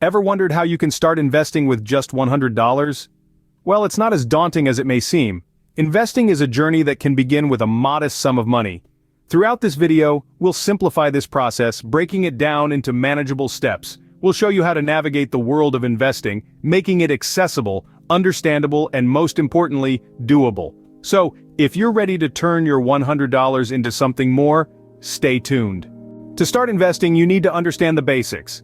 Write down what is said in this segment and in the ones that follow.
Ever wondered how you can start investing with just $100? Well, it's not as daunting as it may seem. Investing is a journey that can begin with a modest sum of money. Throughout this video, we'll simplify this process, breaking it down into manageable steps. We'll show you how to navigate the world of investing, making it accessible, understandable, and most importantly, doable. So, if you're ready to turn your $100 into something more, stay tuned. To start investing, you need to understand the basics.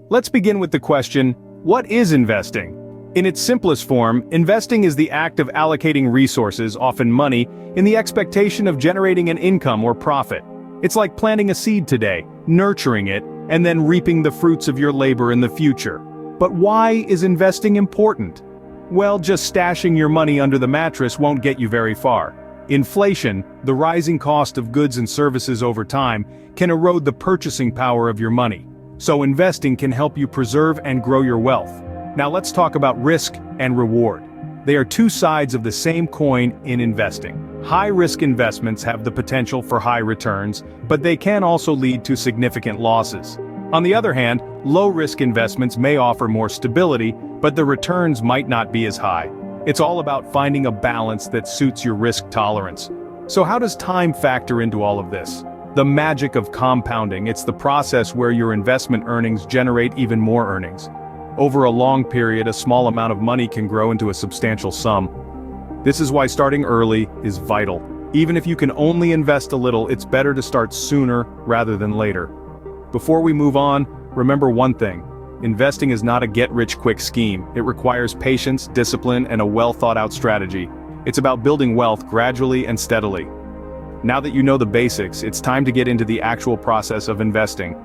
Let's begin with the question, what is investing? In its simplest form, investing is the act of allocating resources, often money, in the expectation of generating an income or profit. It's like planting a seed today, nurturing it, and then reaping the fruits of your labor in the future. But why is investing important? Well, just stashing your money under the mattress won't get you very far. Inflation, the rising cost of goods and services over time, can erode the purchasing power of your money. So investing can help you preserve and grow your wealth. Now let's talk about risk and reward. They are two sides of the same coin in investing. High-risk investments have the potential for high returns, but they can also lead to significant losses. On the other hand, low-risk investments may offer more stability, but the returns might not be as high. It's all about finding a balance that suits your risk tolerance. So how does time factor into all of this? The magic of compounding, it's the process where your investment earnings generate even more earnings. Over a long period, a small amount of money can grow into a substantial sum. This is why starting early is vital. Even if you can only invest a little, it's better to start sooner rather than later. Before we move on, remember one thing. Investing is not a get-rich-quick scheme. It requires patience, discipline, and a well-thought-out strategy. It's about building wealth gradually and steadily. Now that you know the basics, it's time to get into the actual process of investing.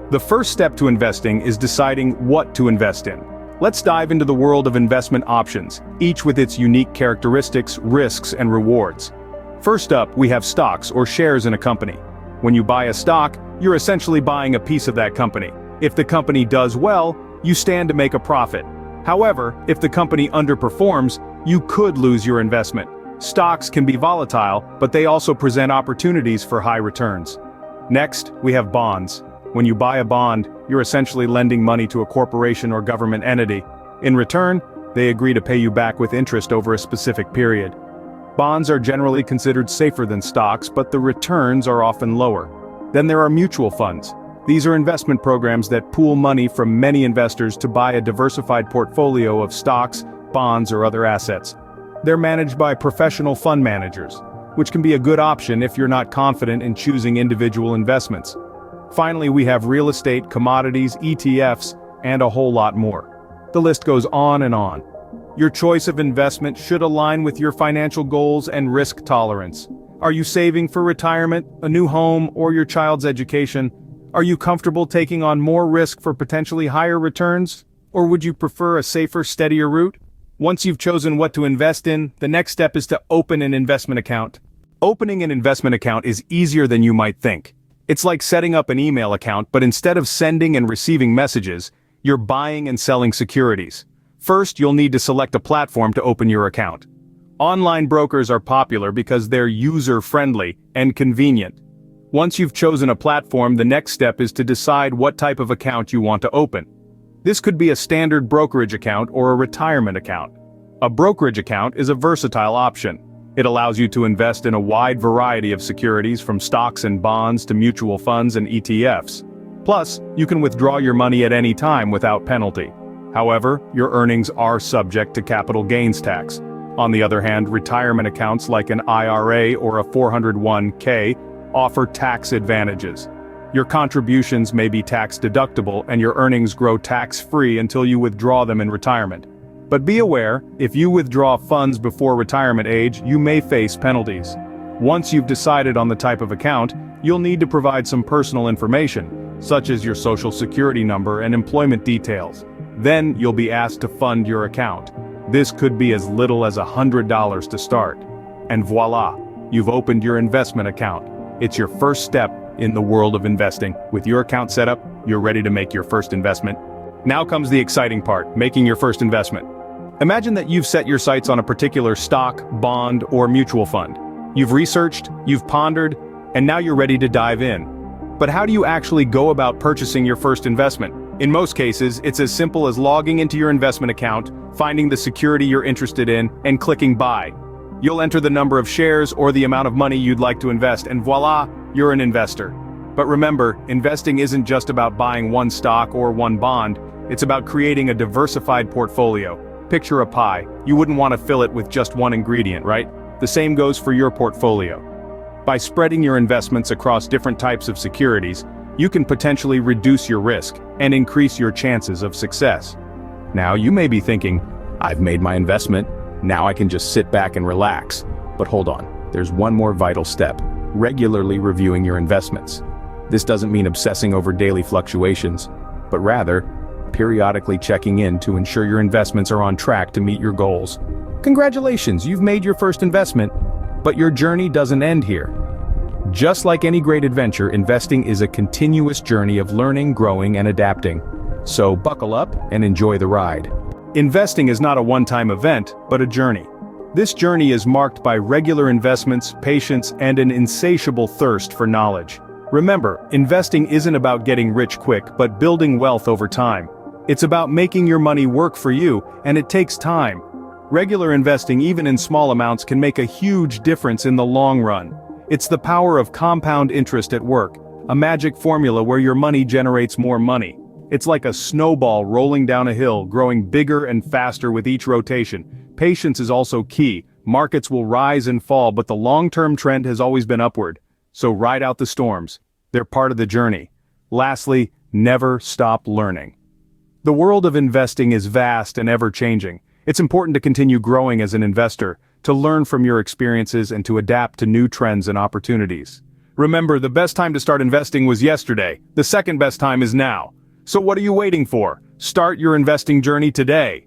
The first step to investing is deciding what to invest in. Let's dive into the world of investment options, each with its unique characteristics, risks, and rewards. First up, we have stocks or shares in a company. When you buy a stock, you're essentially buying a piece of that company. If the company does well, you stand to make a profit. However, if the company underperforms, you could lose your investment. Stocks can be volatile, but they also present opportunities for high returns. Next, we have bonds. When you buy a bond, you're essentially lending money to a corporation or government entity. In return, they agree to pay you back with interest over a specific period. Bonds are generally considered safer than stocks, but the returns are often lower. Then there are mutual funds. These are investment programs that pool money from many investors to buy a diversified portfolio of stocks, bonds, or other assets. They're managed by professional fund managers, which can be a good option if you're not confident in choosing individual investments. Finally, we have real estate, commodities, ETFs, and a whole lot more. The list goes on and on. Your choice of investment should align with your financial goals and risk tolerance. Are you saving for retirement, a new home, or your child's education? Are you comfortable taking on more risk for potentially higher returns? Or would you prefer a safer, steadier route? Once you've chosen what to invest in, the next step is to open an investment account. Opening an investment account is easier than you might think. It's like setting up an email account, but instead of sending and receiving messages, you're buying and selling securities. First, you'll need to select a platform to open your account. Online brokers are popular because they're user-friendly and convenient. Once you've chosen a platform, the next step is to decide what type of account you want to open. This could be a standard brokerage account or a retirement account. A brokerage account is a versatile option. It allows you to invest in a wide variety of securities from stocks and bonds to mutual funds and ETFs. Plus, you can withdraw your money at any time without penalty. However, your earnings are subject to capital gains tax. On the other hand, retirement accounts like an IRA or a 401k offer tax advantages. Your contributions may be tax deductible and your earnings grow tax-free until you withdraw them in retirement. But be aware, if you withdraw funds before retirement age, you may face penalties. Once you've decided on the type of account, you'll need to provide some personal information, such as your social security number and employment details. Then you'll be asked to fund your account. This could be as little as $100 to start. And voila, you've opened your investment account. It's your first step in the world of investing. With your account set up, you're ready to make your first investment. Now comes the exciting part, making your first investment. Imagine that you've set your sights on a particular stock, bond, or mutual fund. You've researched, you've pondered, and now you're ready to dive in. But how do you actually go about purchasing your first investment? In most cases, it's as simple as logging into your investment account, finding the security you're interested in, and clicking buy. You'll enter the number of shares or the amount of money you'd like to invest, and voila, you're an investor. But remember, investing isn't just about buying one stock or one bond, it's about creating a diversified portfolio. Picture a pie. You wouldn't want to fill it with just one ingredient, right? The same goes for your portfolio. By spreading your investments across different types of securities, you can potentially reduce your risk and increase your chances of success. Now you may be thinking, I've made my investment, now I can just sit back and relax. But hold on, there's one more vital step: regularly reviewing your investments. This doesn't mean obsessing over daily fluctuations, but rather, periodically checking in to ensure your investments are on track to meet your goals. Congratulations, you've made your first investment, but your journey doesn't end here. Just like any great adventure, investing is a continuous journey of learning, growing, and adapting. So buckle up and enjoy the ride. Investing is not a one-time event, but a journey. This journey is marked by regular investments, patience, and an insatiable thirst for knowledge. Remember, investing isn't about getting rich quick, but building wealth over time. It's about making your money work for you, and it takes time. Regular investing, even in small amounts, can make a huge difference in the long run. It's the power of compound interest at work, a magic formula where your money generates more money. It's like a snowball rolling down a hill, growing bigger and faster with each rotation. Patience is also key. Markets will rise and fall, but the long-term trend has always been upward. So ride out the storms. They're part of the journey. Lastly, never stop learning. The world of investing is vast and ever-changing. It's important to continue growing as an investor, to learn from your experiences and to adapt to new trends and opportunities. Remember, the best time to start investing was yesterday. The second best time is now. So what are you waiting for? Start your investing journey today.